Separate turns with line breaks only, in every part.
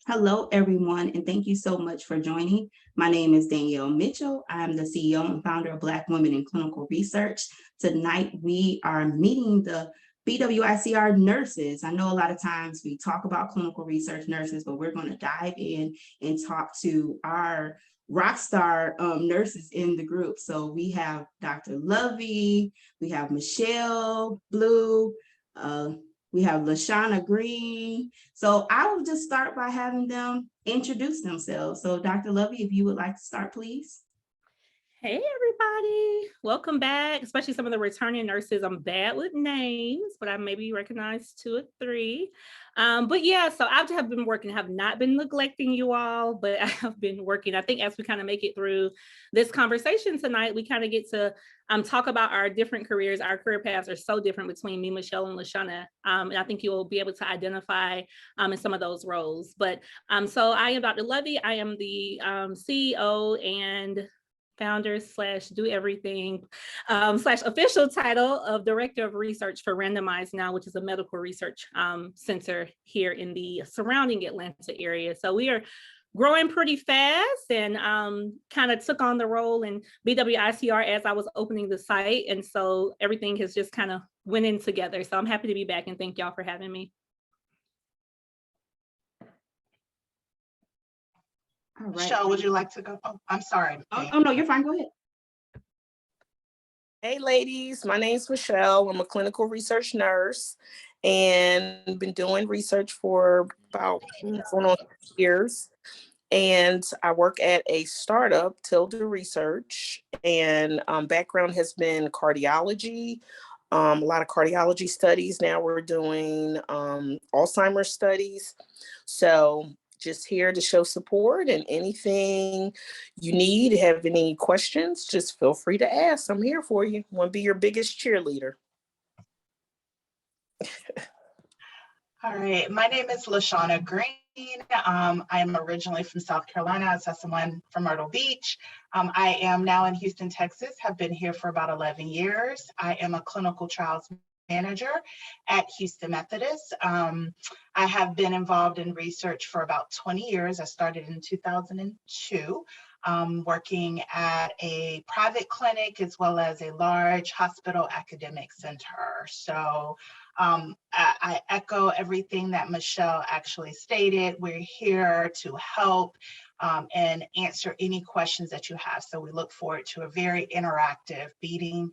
Hello, everyone, and thank you so much for joining. My name is Danielle Mitchell. I'm the CEO and founder of Black Women in Clinical Research. Tonight, we are meeting the BWICR nurses. I know a lot of times we talk about clinical research nurses, but we're going to dive in and talk to our rock star nurses in the group. So we have Dr. Lovey, we have Michelle Blue, we have Lashonna Green. So I will just start by having them introduce themselves. So Dr. Lovey, if you would like to start, please.
Hey, everybody. Welcome back, especially some of the returning nurses. I'm bad with names, but I maybe recognize 2 or 3. But yeah, so I have been working, have not been neglecting you all, but I have been working. I think as we kind of make it through this conversation tonight, we kind of get to talk about our different careers. Our career paths are so different between me, Michelle, and Lashonna. And I think you will be able to identify in some of those roles. But so I am Dr. Lovey. I am the CEO and founder / do everything / official title of Director of Research for Randomize Now, which is a medical research center here in the surrounding Atlanta area. So we are growing pretty fast and kind of took on the role in BWICR as I was opening the site. And so everything has just kind of went in together. So I'm happy to be back and thank y'all for having me.
All right.
Michelle, would you like to go? Oh, I'm sorry.
Oh, no, you're fine. Go ahead.
Hey, ladies. My name's Michelle. I'm a clinical research nurse and been doing research for about 6 years. And I work at a startup, Tilda Research, and background has been cardiology, a lot of cardiology studies. Now we're doing Alzheimer's studies. So just here to show support, and anything you need, have any questions, just feel free to ask. I'm here for you. Want to be your biggest cheerleader.
All right. My name is Lashonna Green. I am originally from South Carolina. I saw someone from Myrtle Beach. I am now in Houston, Texas, have been here for about 11 years. I am a clinical trials manager at Houston Methodist. I have been involved in research for about 20 years. I started in 2002, working at a private clinic as well as a large hospital academic center. So I echo everything that Michelle actually stated. We're here to help and answer any questions that you have. So we look forward to a very interactive meeting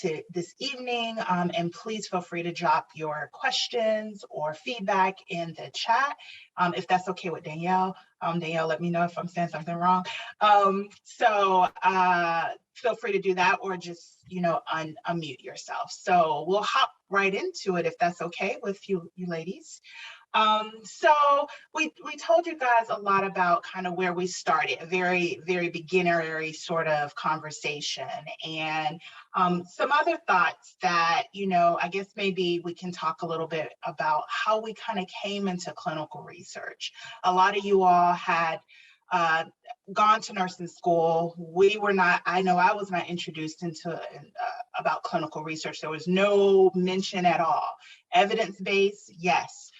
to this evening, and please feel free to drop your questions or feedback in the chat, if that's okay with Danielle. Danielle, let me know if I'm saying something wrong. So feel free to do that, or just, unmute yourself. So we'll hop right into it if that's okay with you ladies. So we told you guys a lot about kind of where we started, a very, very beginnery sort of conversation, and some other thoughts that, I guess maybe we can talk a little bit about how we kind of came into clinical research. A lot of you all had gone to nursing school. We were not, I know I was not introduced into about clinical research. There was no mention at all. Evidence-based, yes.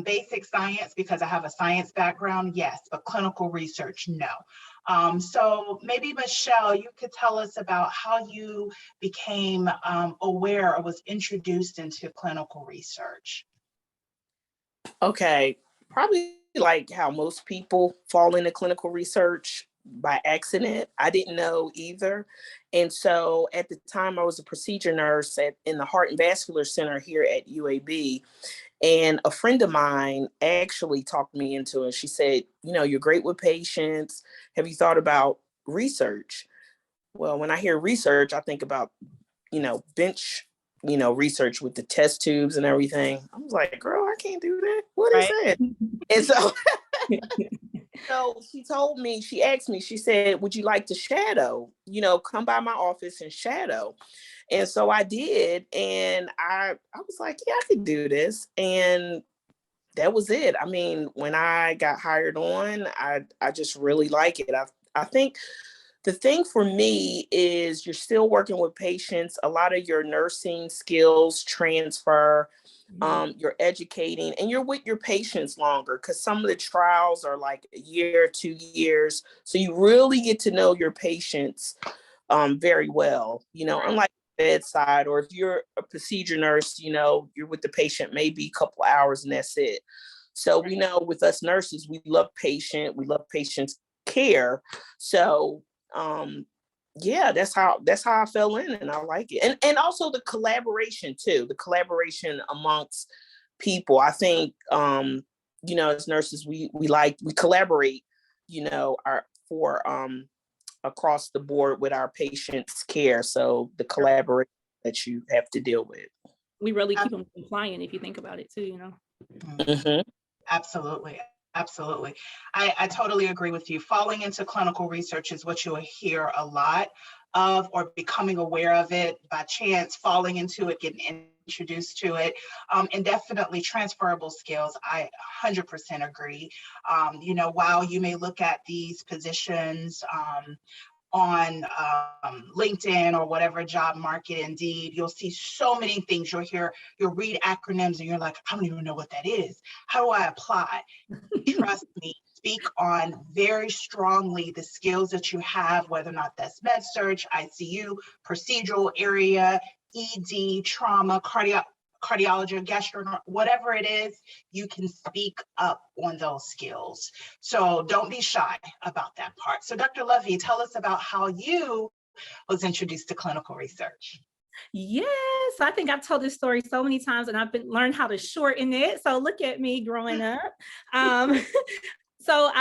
Basic science, because I have a science background, yes, but clinical research, no. So maybe Michelle, you could tell us about how you became aware or was introduced into clinical research.
Okay, probably like how most people fall into clinical research by accident. I didn't know either. And so at the time I was a procedure nurse in the Heart and Vascular Center here at UAB. And a friend of mine actually talked me into it. She said, you're great with patients. Have you thought about research? Well, when I hear research, I think about, bench, research with the test tubes and everything. I was like, girl, I can't do that. What is that? And so, so she asked me, she said, would you like to shadow, come by my office and shadow? And so I did. And I was like, yeah, I could do this. And that was it. I mean, when I got hired on, I just really like it. I think the thing for me is you're still working with patients. A lot of your nursing skills transfer. You're educating and you're with your patients longer, because some of the trials are like a year, 2 years. So you really get to know your patients very well, unlike bedside, or if you're a procedure nurse, you're with the patient maybe a couple hours and that's it. So we know with us nurses, we love patients' care. So yeah, that's how I fell in, and I like it. And also the collaboration too, the collaboration amongst people. I think as nurses, we collaborate, for across the board with our patients' care. So the collaboration that you have to deal with.
We really keep them compliant if you think about it too,
Mm-hmm.
Absolutely. Absolutely. I totally agree with you. Falling into clinical research is what you'll hear a lot of, or becoming aware of it by chance, falling into it, getting introduced to it, and definitely transferable skills. I 100% agree. While you may look at these positions on LinkedIn or whatever job market, Indeed, you'll see so many things. You'll read acronyms and you're like, I don't even know what that is. How do I apply? Trust me, speak on very strongly the skills that you have, whether or not that's med surg, ICU, procedural area, ED, trauma, cardiology, gastroenterology, whatever it is, you can speak up on those skills. So don't be shy about that part. So Dr. Lovey, tell us about how you was introduced to clinical research.
Yes, I think I've told this story so many times, and I've learned how to shorten it. So look at me growing up. So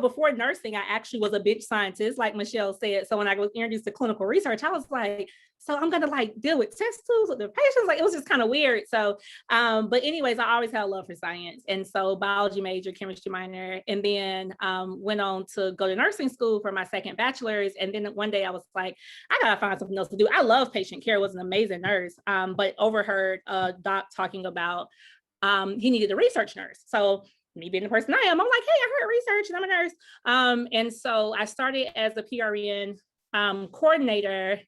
before nursing, I actually was a bench scientist, like Michelle said. So when I was introduced to clinical research, I was like, so I'm going to deal with test tubes with the patients. It was just kind of weird. So, but anyways, I always had a love for science. And so biology major, chemistry minor, and then went on to go to nursing school for my second bachelor's. And then one day I was like, I got to find something else to do. I love patient care, was an amazing nurse, but overheard a doc talking about he needed a research nurse. So me being the person I am, I'm like, hey, I heard research and I'm a nurse. And so I started as a PRN coordinator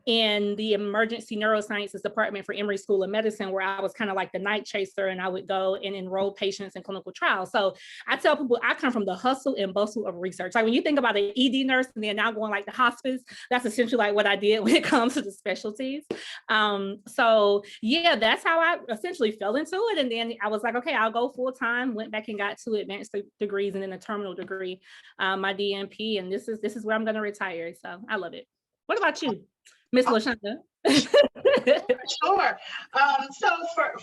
in the emergency neurosciences department for Emory School of Medicine, where I was kind of like the night chaser, and I would go and enroll patients in clinical trials. So I tell people I come from the hustle and bustle of research. Like when you think about an ED nurse and then now going like the hospice, that's essentially like what I did when it comes to the specialties. So yeah, that's how I essentially fell into it. And then I was like, okay, I'll go full time, went back and got 2 advanced degrees and then a terminal degree, my DNP. And this is where I'm going to retire. So I love it. What about you, Miss Lashonna?
Sure. So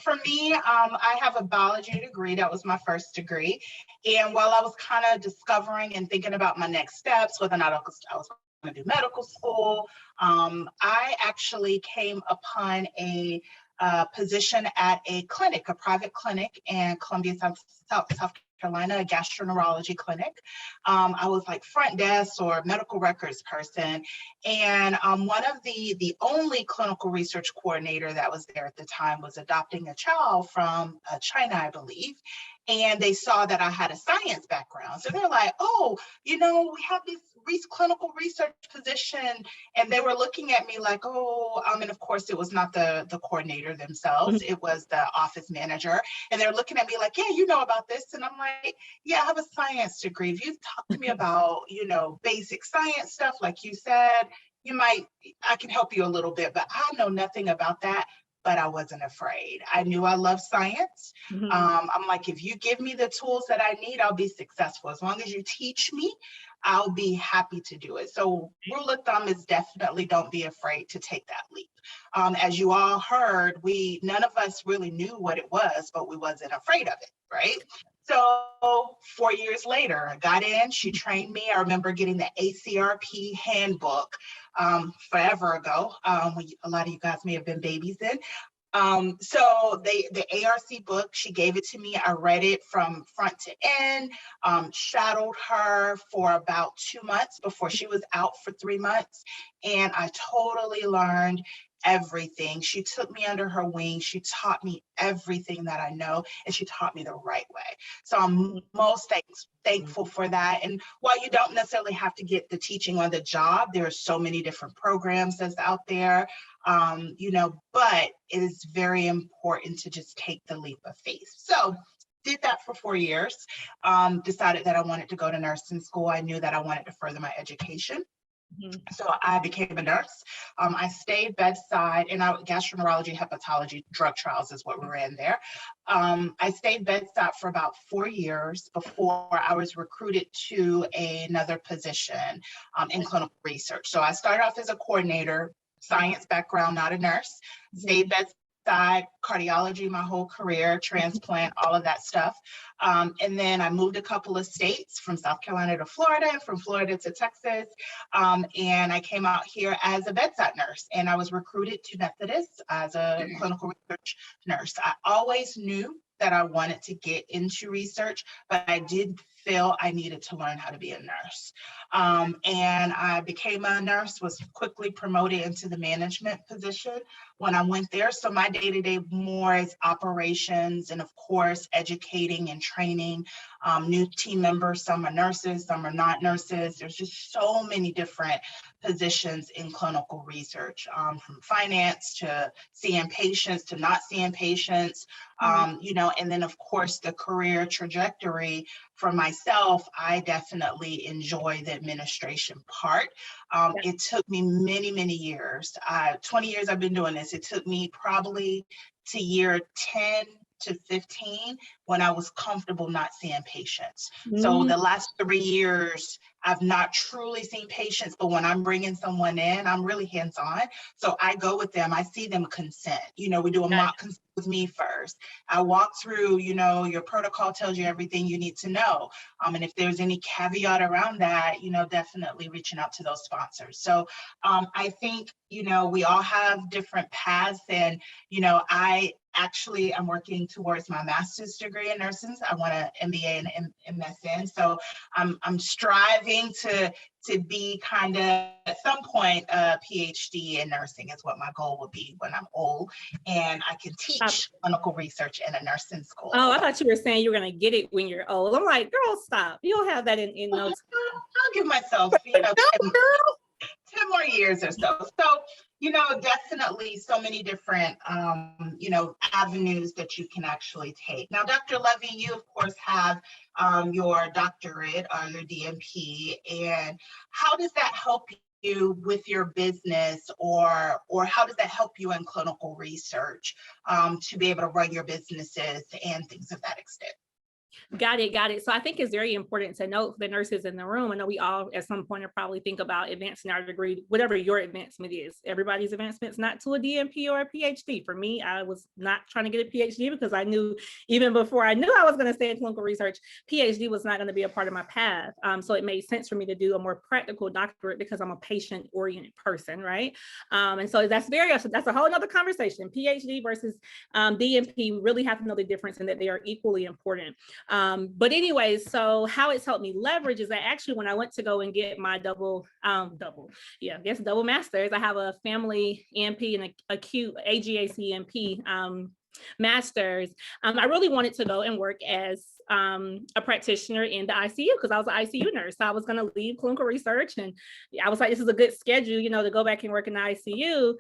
for me, I have a biology degree. That was my first degree. And while I was kind of discovering and thinking about my next steps, whether or not I was going to do medical school, I actually came upon a position at a clinic, a private clinic in Columbia, South Carolina, a gastroenterology clinic. I was like front desk or medical records person. And one of the only clinical research coordinator that was there at the time was adopting a child from China, I believe. And they saw that I had a science background. So they're like, oh, we have this clinical research position. And they were looking at me like, oh, and of course it was not the coordinator themselves. Mm-hmm. It was the office manager. And they're looking at me like, yeah, you know about this. And I'm like, yeah, I have a science degree. If you talk to me about, basic science stuff, like you said, I can help you a little bit, but I know nothing about that. But I wasn't afraid. I knew I loved science. Mm-hmm. I'm like, if you give me the tools that I need, I'll be successful. As long as you teach me, I'll be happy to do it. So rule of thumb is definitely don't be afraid to take that leap. As you all heard, none of us really knew what it was, but we wasn't afraid of it, right? So 4 years later, I got in, she trained me. I remember getting the ACRP handbook forever ago. A lot of you guys may have been babies then. So the ARC book, she gave it to me. I read it from front to end, shadowed her for about 2 months before she was out for 3 months. And I totally learned everything. She took me under her wing. She taught me everything that I know, and she taught me the right way. So I'm most thankful for that. And while you don't necessarily have to get the teaching on the job, there are so many different programs that's out there. but it is very important to just take the leap of faith. So did that for 4 years, decided that I wanted to go to nursing school. I knew that I wanted to further my education. So I became a nurse. I stayed bedside, and gastroenterology, hepatology, drug trials is what we were in there. I stayed bedside for about 4 years before I was recruited to another position in clinical research. So I started off as a coordinator, science background, not a nurse, stayed bedside, cardiology my whole career, transplant, all of that stuff. And then I moved a couple of states from South Carolina to Florida, from Florida to Texas. And I came out here as a bedside nurse, and I was recruited to Methodist as a clinical research nurse. I always knew that I wanted to get into research, but I did feel I needed to learn how to be a nurse. And I became a nurse, was quickly promoted into the management position when I went there. So my day-to-day more is operations and, of course, educating and training new team members. Some are nurses, some are not nurses. There's just so many different positions in clinical research, from finance to seeing patients to not seeing patients, and then, of course, the career trajectory. For myself, I definitely enjoy the administration part. It took me many, many years. 20 years I've been doing this. It took me probably to year 10 to 15 when I was comfortable not seeing patients. So the last 3 years, I've not truly seen patients, but when I'm bringing someone in, I'm really hands-on. So I go with them, I see them consent. We do a mock consent with me first. I walk through, your protocol tells you everything you need to know. And if there's any caveat around that, definitely reaching out to those sponsors. So I think, we all have different paths, and, I'm working towards my master's degree in nursing. I want an MBA and MSN. So I'm striving to be kind of at some point a PhD in nursing is what my goal would be when I'm old, and I can teach clinical research in a nursing school.
Oh, I thought you were saying you're going to get it when you're old. I'm like, girl, stop. You'll have that in no time.
I'll give myself, 10 more years or so. So, definitely so many different, avenues that you can actually take. Now, Dr. Levy, you, of course, have your doctorate or your DNP, and how does that help you with your business, or how does that help you in clinical research to be able to run your businesses and things of that extent?
Got it. So I think it's very important to note for the nurses in the room. I know we all at some point will probably think about advancing our degree, whatever your advancement is. Everybody's advancement is not to a DNP or a PhD. For me, I was not trying to get a PhD because I knew, even before I knew I was going to stay in clinical research, PhD was not going to be a part of my path. So it made sense for me to do a more practical doctorate because I'm a patient-oriented person, right? And so that's a whole nother conversation. PhD versus DNP, we really have to know the difference and that they are equally important. But anyways, so how it's helped me leverage is that actually when I went to go and get my double master's, I have a family EMP and acute AGAC-EMP master's. I really wanted to go and work as a practitioner in the ICU because I was an ICU nurse. So I was going to leave clinical research, and I was like, this is a good schedule, to go back and work in the ICU.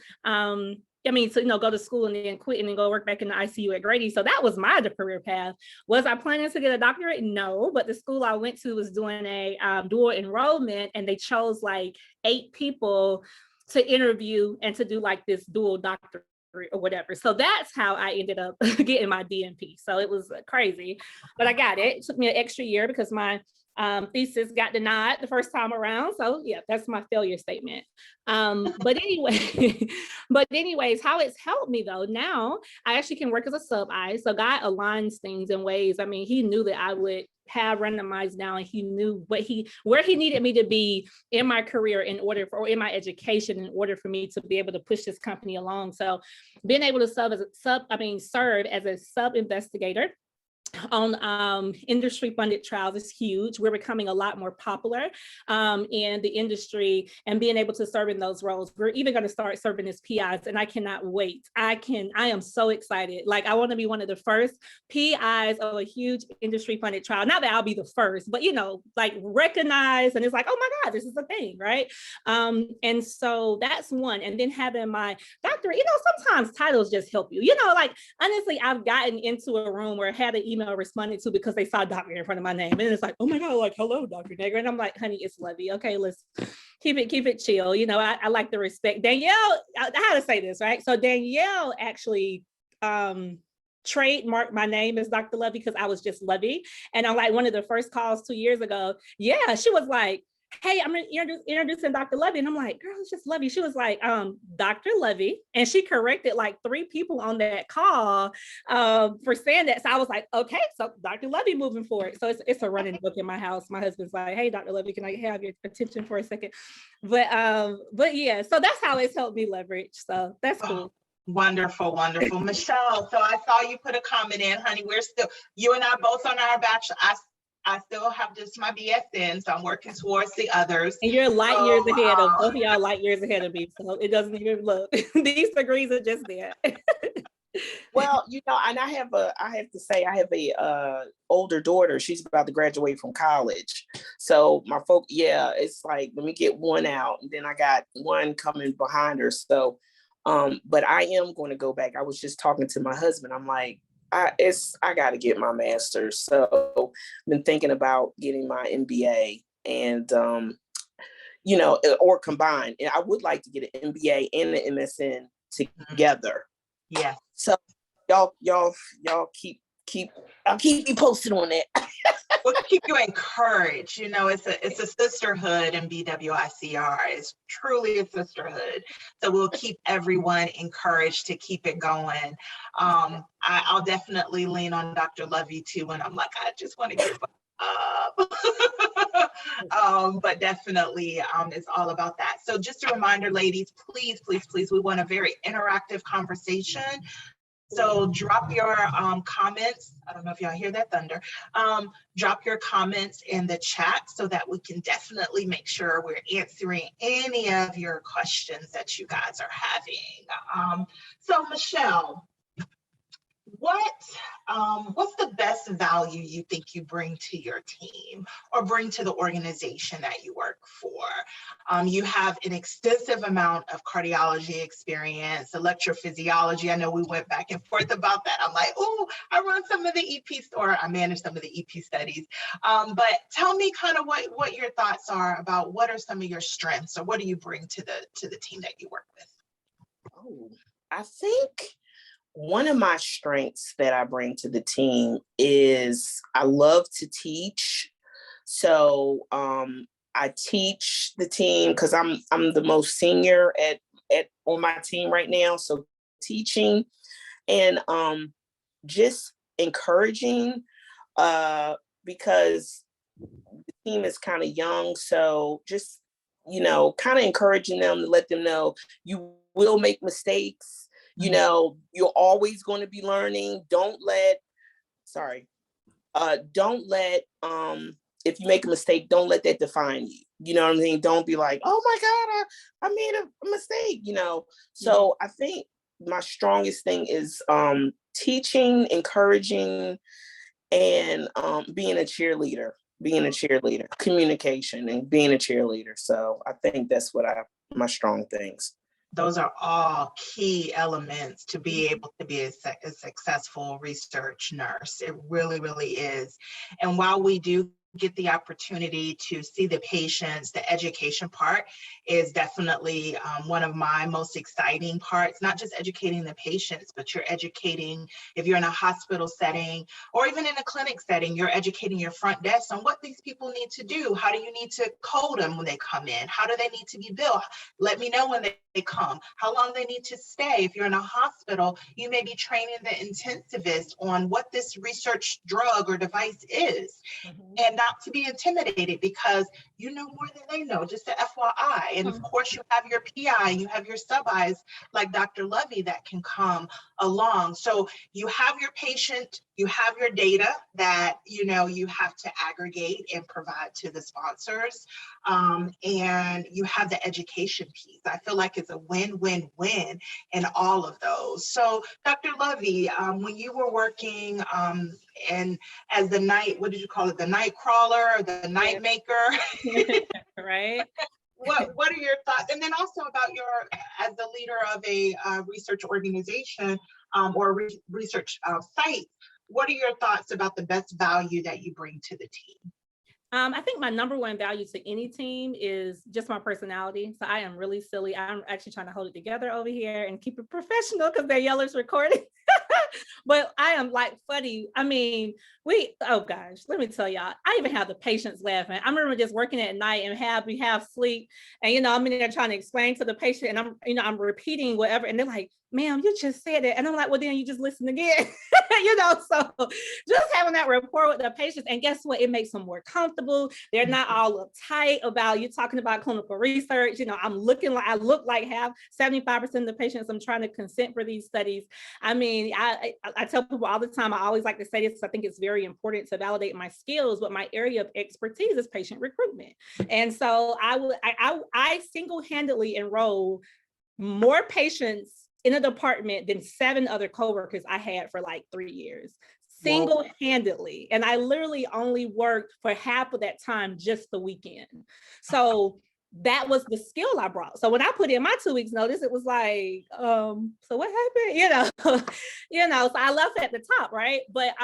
Go to school and then quit and then go work back in the ICU at Grady. So that was my career path. Was I planning to get a doctorate? No, but the school I went to was doing a dual enrollment, and they chose like 8 people to interview and to do like this dual doctorate or whatever. So that's how I ended up getting my DNP. So it was crazy, but I got it. It took me an extra year because my thesis got denied the first time around. So yeah, that's my failure statement. But anyways, how it's helped me though, now I actually can work as a sub-I. So God aligns things in ways. I mean, he knew that I would have randomized now, and he knew where he needed me to be in my career or in my education in order for me to be able to push this company along. So being able to serve as a sub investigator on industry funded trials is huge. We're becoming a lot more popular in the industry and being able to serve in those roles. We're even going to start serving as PIs, and I cannot wait. I am so excited. Like, I want to be one of the first PIs of a huge industry funded trial. Not that I'll be the first, but like recognized, and it's like, oh my God, this is a thing, right? And so that's one. And then having my doctorate, sometimes titles just help you. Like, honestly, I've gotten into a room where I had an email responded to because they saw doctor in front of my name. And it's like, oh my God, like, hello, Dr. Negra. And I'm like, honey, it's Levy. Okay, let's keep it chill. I like the respect. Danielle, I had to say this, right? So Danielle actually trademarked my name as Dr. Levy because I was just Levy. And on like one of the first calls 2 years ago, yeah, she was like, hey, I'm introducing Dr. Levy. And I'm like, girl, it's just Levy. She was like, Dr. Levy. And she corrected like 3 people on that call for saying that. So I was like, okay, so Dr. Levy moving forward. So it's a running book in my house. My husband's like, hey, Dr. Levy, can I have your attention for a second? But yeah, so that's how it's helped me leverage. So that's cool.
Wonderful, wonderful. Michelle, so I saw you put a comment in, honey. You and I both on our bachelor. I still have just my BSN, so I'm working towards the others.
And you're light years ahead of both of y'all, light years ahead of me. So it doesn't even look. These degrees are just there.
Well, and I have a older daughter. She's about to graduate from college. So my folk, it's like, let me get one out, and then I got one coming behind her. So, but I am going to go back. I was just talking to my husband. I'm like, I got to get my master's. So I've been thinking about getting my MBA and, or combined. And I would like to get an MBA and an MSN together.
Yeah.
So y'all I'll keep you posted on that.
We'll keep you encouraged. It's a sisterhood in BWICR. It's truly a sisterhood. So we'll keep everyone encouraged to keep it going. I'll definitely lean on Dr. Levy too when I'm like, I just want to give up. But definitely it's all about that. So just a reminder, ladies, please, we want a very interactive conversation. So drop your comments. I don't know if y'all hear that thunder. Drop your comments in the chat so that we can definitely make sure we're answering any of your questions that you guys are having. So Michelle, what's the best value you think you bring to your team or bring to the organization that you work for? You have an extensive amount of cardiology experience, electrophysiology. I know we went back and forth about that. I'm like, oh, I run some of the EP, or I manage some of the EP studies. But tell me kind of what your thoughts are about what are some of your strengths or what do you bring to the team that you work with?
Oh, I think one of my strengths that I bring to the team is I love to teach. So I teach the team because I'm the most senior on my team right now. So teaching and just encouraging because the team is kind of young. So just, kind of encouraging them to let them know you will make mistakes. You're always going to be learning. Don't let, if you make a mistake, don't let that define you. You know what I mean? Don't be like, oh my God, I made a mistake, So I think my strongest thing is teaching, encouraging, and being a cheerleader, communication and being a cheerleader. So I think that's my strong things.
Those are all key elements to be able to be a successful research nurse. It really, really is. And while we do get the opportunity to see the patients, the education part is definitely one of my most exciting parts, not just educating the patients, but you're educating, if you're in a hospital setting or even in a clinic setting, you're educating your front desk on what these people need to do. How do you need to code them when they come in? How do they need to be billed? Let me know when they come, how long they need to stay. If you're in a hospital, you may be training the intensivist on what this research drug or device is. Mm-hmm. And not to be intimidated, because you know more than they know, just a FYI. And of course, you have your PI, you have your sub-Is like Dr. Lovey that can come along. So you have your patient, you have your data that you have to aggregate and provide to the sponsors, and you have the education piece. I feel like it's a win-win-win in all of those. So Dr. Lovey, when you were working and as the night, what did you call it, the night crawler or the night maker?
Right.
What are your thoughts? And then also about your, as the leader of a research organization or research site, what are your thoughts about the best value that you bring to the team?
I think my number one value to any team is just my personality. So I am really silly. I'm actually trying to hold it together over here and keep it professional because their yeller's recording. But I am like funny. I mean, oh gosh, let me tell y'all, I even have the patients laughing. I remember just working at night and we have sleep. And, I'm in there trying to explain to the patient and I'm repeating whatever. And they're like, ma'am, you just said it. And I'm like, well, then you just listen again. So just having that rapport with the patients. And guess what? It makes them more comfortable. They're not all uptight about you talking about clinical research. I look like half 75% of the patients I'm trying to consent for these studies. I mean, I tell people all the time, I always like to say this, I think it's very important to validate my skills, but my area of expertise is patient recruitment. And so I single-handedly enroll more patients in a department than 7 other coworkers I had for like 3 years, single-handedly. And I literally only worked for half of that time, just the weekend. So that was the skill I brought. So when I put in my 2 weeks notice, it was like, so what happened? So I left at the top, right? But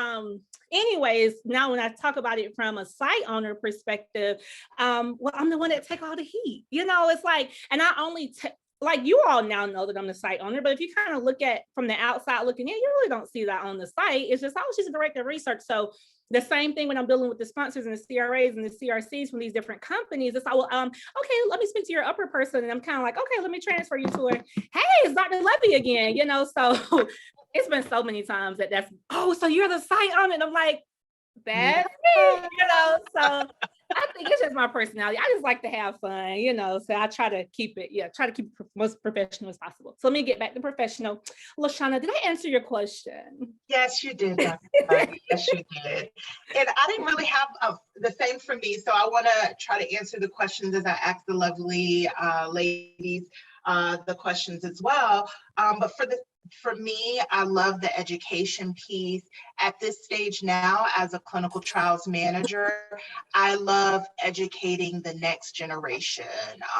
anyways, now when I talk about it from a site owner perspective, well, I'm the one that take all the heat. It's like, and I only like you all now know that I'm the site owner, but if you kind of look at from the outside looking in, you really don't see that on the site. It's just, oh, she's a director of research. So the same thing when I'm dealing with the sponsors and the CRAs and the CRCs from these different companies, it's like, well, okay, let me speak to your upper person. And I'm kind of like, okay, let me transfer you to her. Hey, it's Dr. Levy again, So it's been so many times that's, oh, so you're the site owner. And I'm like, that's me, so I think it's just my personality. I just like to have fun, so I try to keep it most professional as possible. So let me get back to professional. Lashonna, did I answer your question?
Yes, you did, Dr. Levy. Yes, you did. And I didn't really have the same for me. So I want to try to answer the questions as I ask the lovely ladies the questions as well. But for me, I love the education piece. At this stage now, as a clinical trials manager, I love educating the next generation.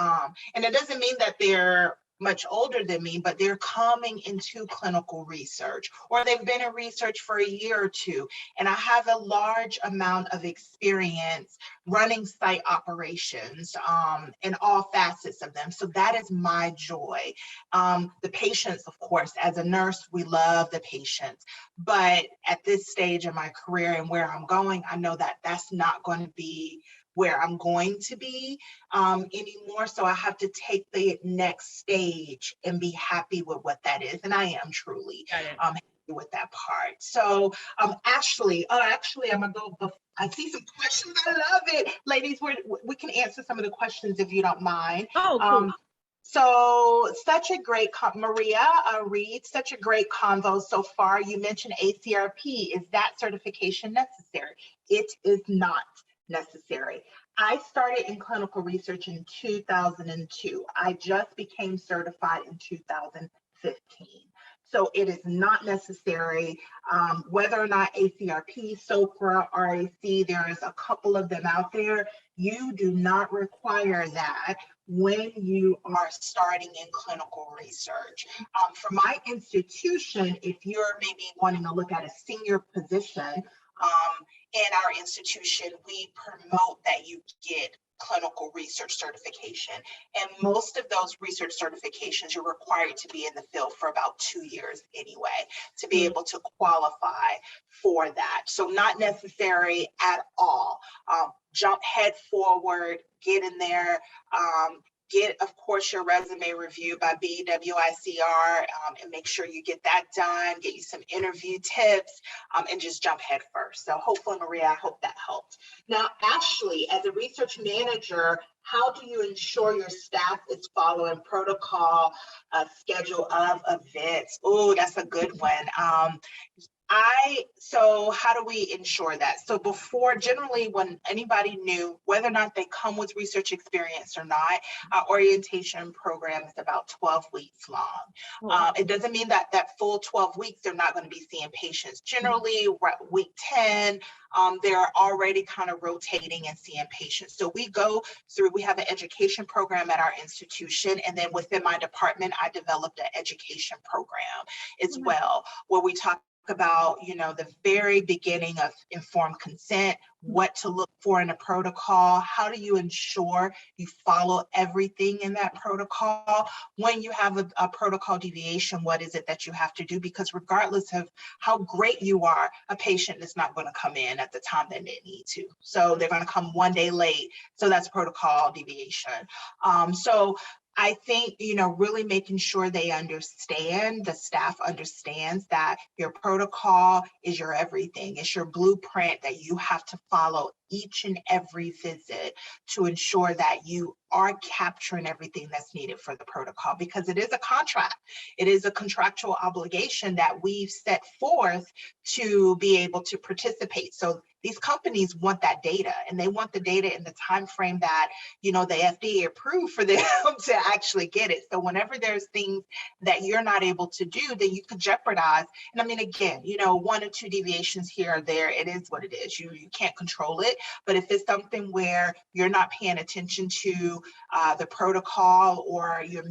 And it doesn't mean that they're much older than me, but they're coming into clinical research, or they've been in research for a year or two. And I have a large amount of experience running site operations in all facets of them. So that is my joy. The patients, of course, as a nurse, we love the patients. But at this stage in my career and where I'm going, I know that that's not going to be where I'm going to be anymore. So I have to take the next stage and be happy with what that is. And I am truly happy with that part. So Ashley, actually, I'm gonna go, I see some questions. I love it. Ladies, we can answer some of the questions if you don't mind.
Oh, cool.
So such a great, Maria Reed, such a great convo so far. You mentioned ACRP. Is that certification necessary? It is not necessary. I started in clinical research in 2002. I just became certified in 2015. So it is not necessary. Whether or not ACRP, SOPRA, RAC, there is a couple of them out there. You do not require that when you are starting in clinical research. For my institution, if you're maybe wanting to look at a senior position, in our institution, we promote that you get clinical research certification. And most of those research certifications, you're required to be in the field for about 2 years anyway, to be able to qualify for that. So not necessary at all. Jump head forward, get in there, get, of course, your resume reviewed by BWICR, and make sure you get that done, get you some interview tips, and just jump head first. So hopefully, Maria, I hope that helped. Now, Ashley, as a research manager, how do you ensure your staff is following protocol, schedule of events? Oh, that's a good one. So how do we ensure that? So before, generally when anybody new, whether or not they come with research experience or not, our orientation program is about 12 weeks long. It doesn't mean that full 12 weeks, they're not going to be seeing patients. Generally, week 10, they're already kind of rotating and seeing patients. So we have an education program at our institution. And then within my department, I developed an education program as well, where we talk about, the very beginning of informed consent, what to look for in a protocol, how do you ensure you follow everything in that protocol. When you have a protocol deviation, what is it that you have to do? Because regardless of how great you are, a patient is not going to come in at the time that they need to. So they're going to come one day late. So that's protocol deviation. So I think, really making sure they understand, the staff understands that your protocol is your everything. It's your blueprint that you have to follow each and every visit to ensure that you are capturing everything that's needed for the protocol, because it is a contract. It is a contractual obligation that we've set forth to be able to participate. So these companies want that data, and they want the data in the time frame that, the FDA approved for them to actually get it. So whenever there's things that you're not able to do, then you could jeopardize. And I mean, again, 1 or 2 deviations here or there, it is what it is. You can't control it. But if it's something where you're not paying attention to the protocol, or you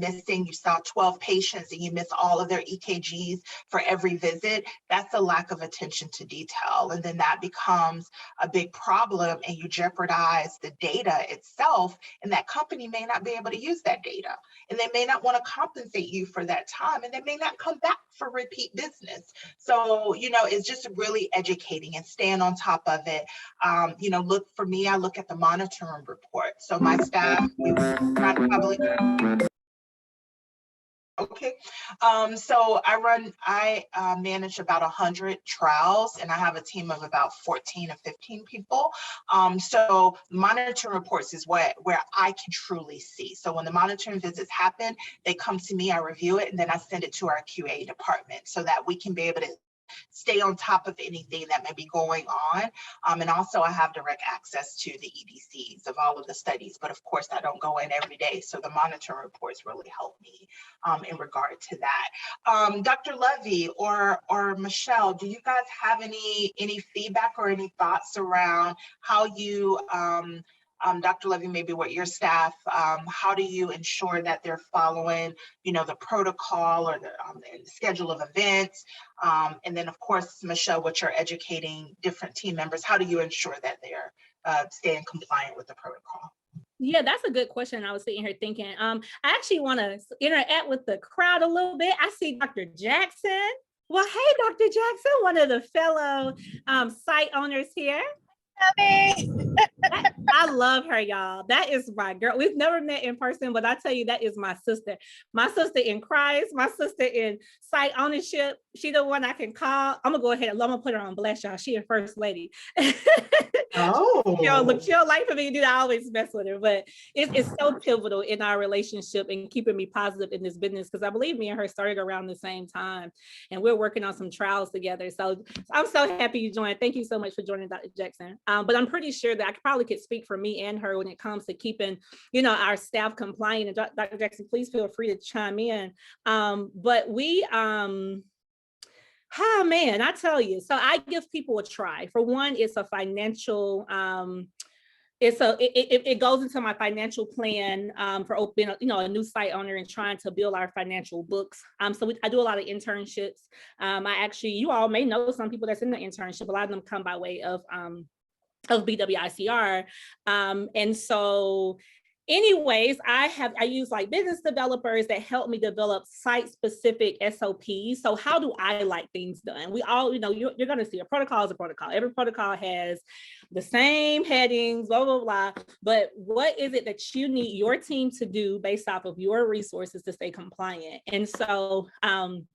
saw 12 patients and you miss all of their EKGs for every visit, that's a lack of attention to detail. And then that becomes a big problem, and you jeopardize the data itself, and that company may not be able to use that data, and they may not want to compensate you for that time, and they may not come back for repeat business. So, it's just really educating and staying on top of it. Look, for me, I look at the monitoring report. So my staff, okay. So I manage about 100 trials, and I have a team of about 14 or 15 people. So monitoring reports is where I can truly see. So when the monitoring visits happen, they come to me, I review it, and then I send it to our QA department so that we can be able to stay on top of anything that may be going on. And also I have direct access to the EDCs of all of the studies, but of course I don't go in every day. So the monitoring reports really help me in regard to that. Dr. Levy or Michelle, do you guys have any feedback or any thoughts around how you, Dr. Levy, maybe what your staff, how do you ensure that they're following, the protocol or the schedule of events? And then, of course, Michelle, what you're educating different team members, how do you ensure that they're staying compliant with the protocol?
Yeah, that's a good question. I was sitting here thinking, I actually want to interact with the crowd a little bit. I see Dr. Jackson. Well, hey, Dr. Jackson, one of the fellow site owners here. I love her, y'all. That is my girl. We've never met in person, but I tell you, that is my sister. My sister in Christ, my sister in site ownership. She the one I can call. I'm gonna go ahead. I'm gonna put her on blast, y'all. She a first lady.
Oh,
she don't like for me to do that. I always mess with her, but it's so pivotal in our relationship and keeping me positive in this business, because I believe me and her started around the same time, and we're working on some trials together. So I'm so happy you joined. Thank you so much for joining, Dr. Jackson. But I'm pretty sure that I probably could speak for me and her when it comes to keeping, our staff compliant. And Dr. Jackson, please feel free to chime in. But we, oh man, I tell you, so I give people a try. For one, it's a financial, it goes into my financial plan for opening, a new site owner and trying to build our financial books. So I do a lot of internships. You all may know some people that's in the internship. A lot of them come by way of BWICR. And so anyways, I use like business developers that help me develop site-specific SOPs. So how do I like things done? We all, you're going to see a protocol is a protocol. Every protocol has the same headings, blah, blah, blah. But what is it that you need your team to do based off of your resources to stay compliant? And so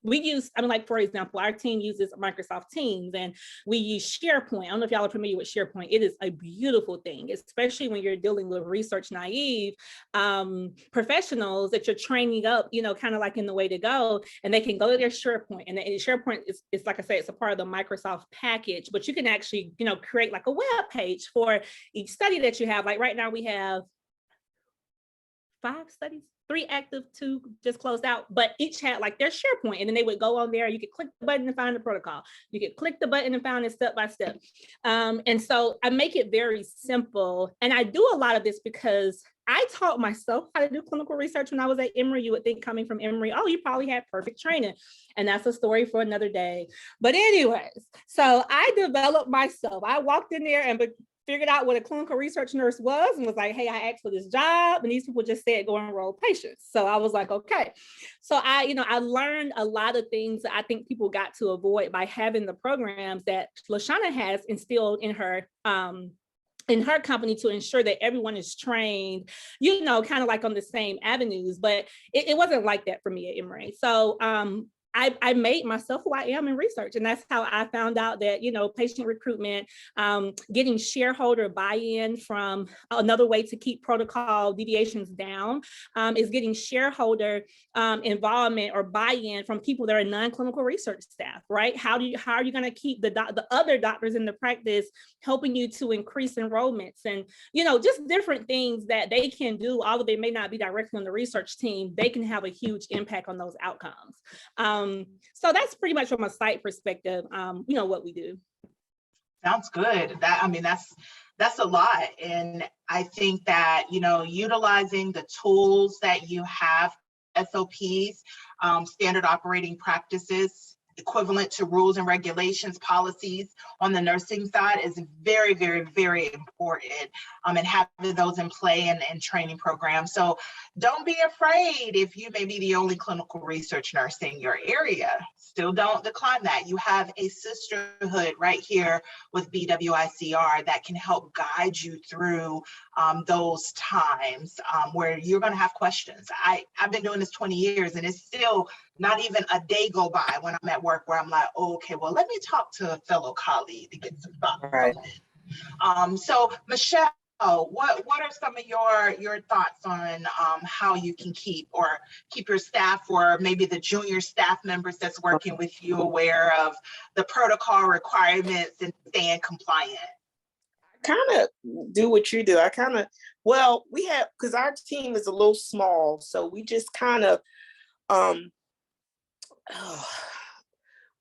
we use, like, for example, our team uses Microsoft Teams and we use SharePoint. I don't know if y'all are familiar with SharePoint. It is a beautiful thing, especially when you're dealing with research naive professionals that you're training up, kind of like in the way to go, and they can go to their SharePoint. And SharePoint is, like I said, it's a part of the Microsoft package, but you can actually, create like a web page for each study that you have. Like right now we have 5 studies, 3 active, 2 just closed out, but each had like their SharePoint, and then they would go on there. You could click the button and find the protocol. You could click the button and find it step by step. And so I make it very simple. And I do a lot of this because I taught myself how to do clinical research when I was at Emory. You would think coming from Emory, oh, you probably had perfect training. And that's a story for another day. But anyways, so I developed myself. I walked in there and figured out what a clinical research nurse was and was like, hey, I asked for this job and these people just said go enroll patients. So I was like, okay. So I learned a lot of things that I think people got to avoid by having the programs that Lashonna has instilled in her company to ensure that everyone is trained, kind of like on the same avenues, but it wasn't like that for me at Emory. So I made myself who I am in research. And that's how I found out that, patient recruitment, getting shareholder buy-in from another way to keep protocol deviations down is getting shareholder involvement or buy-in from people that are non-clinical research staff, right? How are you going to keep the other doctors in the practice helping you to increase enrollments and, just different things that they can do, although they may not be directly on the research team, they can have a huge impact on those outcomes. So that's pretty much from a site perspective, what we do.
Sounds good. That's a lot. And I think that, utilizing the tools that you have, SOPs, standard operating practices, equivalent to rules and regulations, policies on the nursing side is very, very, very important, and having those in play and training programs. So don't be afraid if you may be the only clinical research nurse in your area. Still don't decline that. You have a sisterhood right here with BWICR that can help guide you through those times where you're going to have questions. I've been doing this 20 years and it's still not even a day go by when I'm at work where I'm like, oh, okay, well, let me talk to a fellow colleague to get some thoughts. Right. So Michelle, what are some of your thoughts on how you can keep your staff or maybe the junior staff members that's working with you aware of the protocol requirements and staying compliant?
Kind of do what you do. We have, because our team is a little small, so we just kind of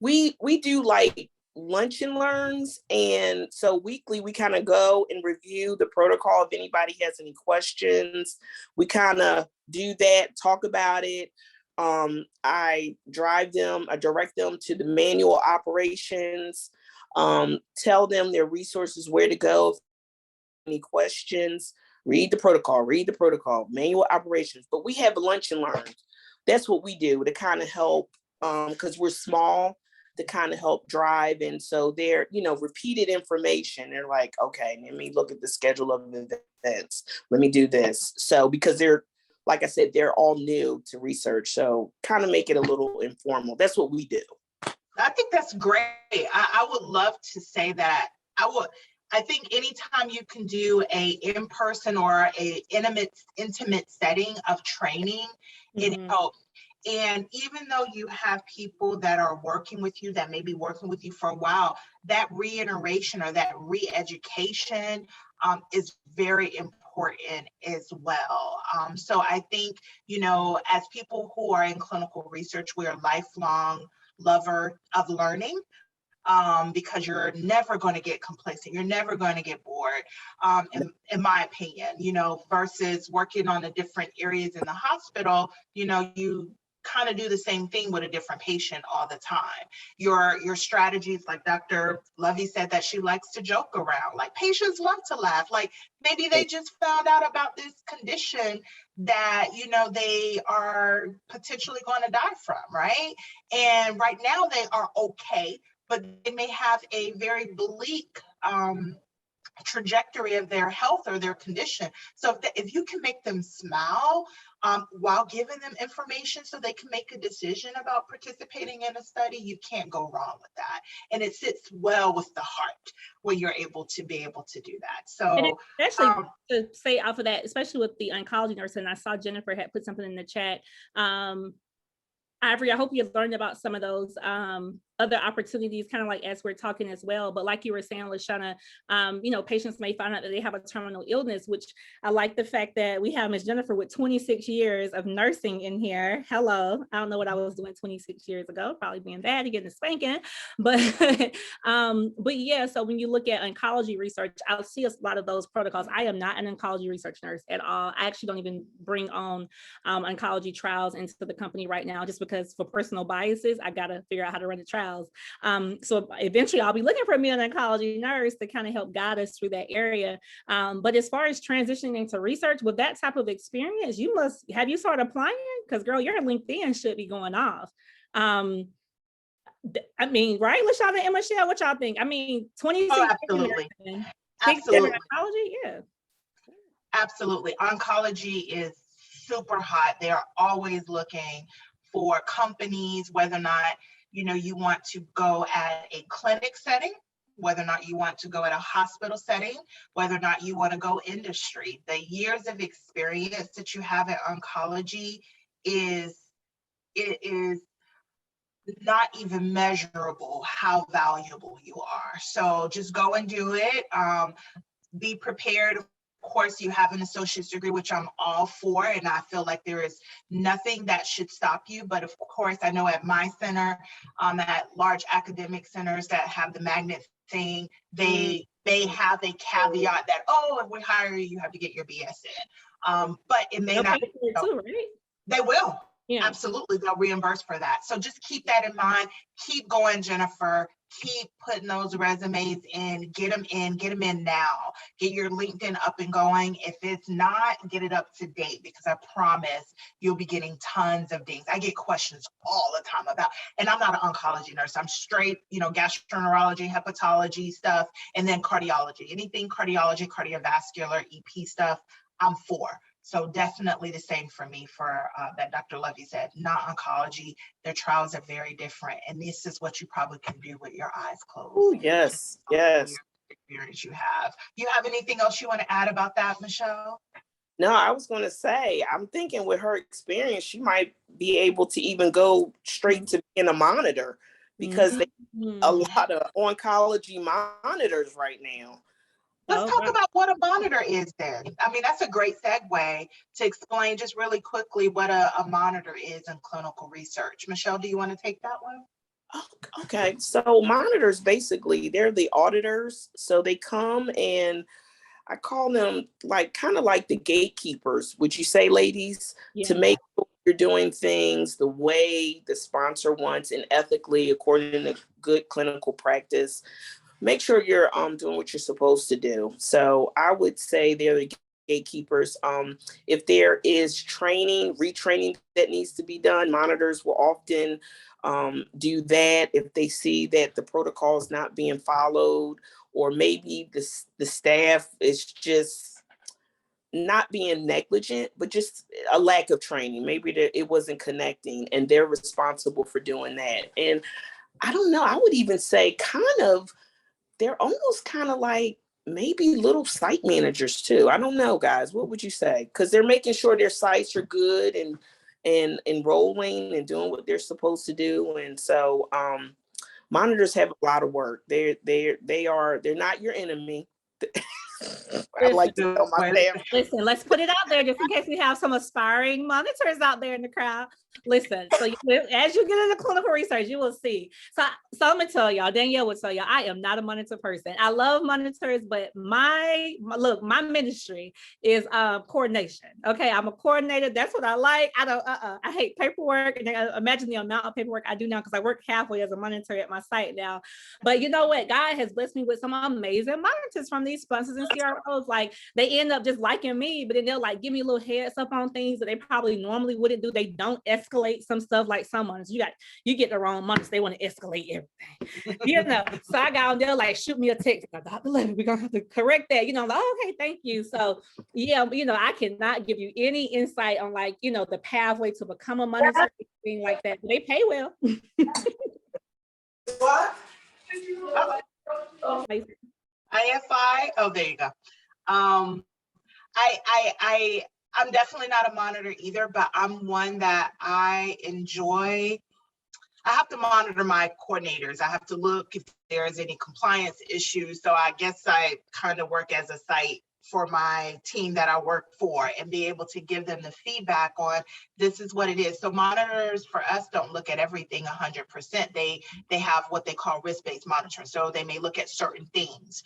we do like lunch and learns, and so weekly we kind of go and review the protocol. If anybody has any questions, we kind of do that, talk about it. I direct them to the manual operations, tell them their resources, where to go. Any questions, read the protocol, manual operations. But we have lunch and learns. That's what we do to kind of help, because we're small, to kind of help drive. And so they're, repeated information. They're like, okay, let me look at the schedule of events. Let me do this. So because they're, like I said, they're all new to research. So kind of make it a little informal. That's what we do.
I think that's great. I would love to say that. I think anytime you can do a in-person or a intimate setting of training, it helps. And even though you have people that are working with you, that may be working with you for a while, that reiteration or that re-education is very important as well. So I think, as people who are in clinical research, we are lifelong lover of learning. Because you're never going to get complacent. You're never going to get bored, in my opinion, versus working on the different areas in the hospital, you kind of do the same thing with a different patient all the time. Your strategies, like Dr. Lovey said, that she likes to joke around. Like, patients love to laugh. Like, maybe they just found out about this condition that, you know, they are potentially going to die from, right? And right now they are okay, but they may have a very bleak trajectory of their health or their condition. So if you can make them smile while giving them information so they can make a decision about participating in a study, you can't go wrong with that. And it sits well with the heart when you're able to do that. So
especially to say off of that, especially with the oncology nurse, and I saw Jennifer had put something in the chat. Ivory, I hope you learned about some of those other opportunities, kind of like as we're talking as well. But like you were saying, Lashonna, you know, patients may find out that they have a terminal illness, which I like the fact that we have Ms. Jennifer with 26 years of nursing in here. Hello. I don't know what I was doing 26 years ago, probably being bad and getting a spanking. But yeah, so when you look at oncology research, I'll see a lot of those protocols. I am not an oncology research nurse at all. I actually don't even bring on oncology trials into the company right now, just because for personal biases, I got to figure out how to run the trials. So eventually I'll be looking for me an oncology nurse to kind of help guide us through that area. But as far as transitioning into research with that type of experience, have you started applying? Because girl, your LinkedIn should be going off. I mean, right, Lashonna and Michelle, what y'all think? I mean, 26
absolutely.
Years,
Absolutely.
oncology, yeah.
Absolutely. Oncology is super hot. They're always looking for companies, whether or not, you know, you want to go at a clinic setting, whether or not you want to go at a hospital setting, whether or not you want to go industry. The years of experience that you have in oncology is not even measurable how valuable you are. So just go and do it. Be prepared. Of course, you have an associate's degree, which I'm all for, and I feel like there is nothing that should stop you. But of course, I know at my center, at large academic centers that have the magnet thing, they have a caveat that, oh, if we hire you, you have to get your BS in. But it may not.
Too, right?
They will.
Yeah.
Absolutely, they'll reimburse for that. So just keep that in mind. Keep going, Jennifer. Keep putting those resumes in, get them in now. Get your LinkedIn up and going. If it's not, get it up to date, because I promise you'll be getting tons of dings. I get questions all the time about, and I'm not an oncology nurse. I'm straight, you know, gastroenterology, hepatology stuff, and then cardiology. Anything cardiology, cardiovascular, EP stuff, I'm for. So definitely the same for me, for that Dr. Lovey said, not oncology. Their trials are very different. And this is what you probably can do with your eyes closed.
Ooh, yes, yes.
Experience you have. You have anything else you want to add about that, Michelle?
No, I was going to say, I'm thinking with her experience, she might be able to even go straight to being a monitor, because they have a lot of oncology monitors right now.
Let's talk about what a monitor is then. I mean, that's a great segue to explain just really quickly what a monitor is in clinical research. Michelle, do you want to take that one?
Okay, so monitors, basically, they're the auditors. So they come, and I call them like kind of like the gatekeepers, would you say, ladies, to make sure you're doing things the way the sponsor wants and ethically according to good clinical practice. Make sure you're doing what you're supposed to do. So I would say they're the gatekeepers. If there is training, retraining that needs to be done, monitors will often do that if they see that the protocol is not being followed, or maybe the staff is just not being negligent, but just a lack of training. Maybe it wasn't connecting, and they're responsible for doing that. And I don't know, I would even say they're almost kind of like maybe little site managers too. I don't know, guys. What would you say? Because they're making sure their sites are good and enrolling and doing what they're supposed to do. And so monitors have a lot of work. They're not your enemy. I like to tell my family.
Listen, let's put it out there just in case we have some aspiring monitors out there in the crowd. Listen, so as you get into clinical research, you will see. So I'm gonna tell y'all, Danielle will tell y'all, I am not a monitor person. I love monitors, but my ministry is coordination. Okay, I'm a coordinator. That's what I like. I hate paperwork, and imagine the amount of paperwork I do now because I work halfway as a monitor at my site now. But you know what? God has blessed me with some amazing monitors from these sponsors and CROs. Like they end up just liking me, but then they'll like give me a little heads up on things that they probably normally wouldn't do. They don't escalate some stuff like some monitors. You get the wrong monitors, they want to escalate everything. You know, so I got on there like shoot me a text, Dr. Levy, we're gonna have to correct that. You know, I'm like, oh, okay, thank you. So yeah, you know, I cannot give you any insight on like, you know, the pathway to become a monitor, thing like that. They pay well.
What? IFI. Oh, there you go. I'm definitely not a monitor either, but I'm one that I enjoy. I have to monitor my coordinators. I have to look if there's any compliance issues. So I guess I kind of work as a site for my team that I work for and be able to give them the feedback on this is what it is. So monitors for us don't look at everything 100%. They have what they call risk-based monitoring. So they may look at certain things.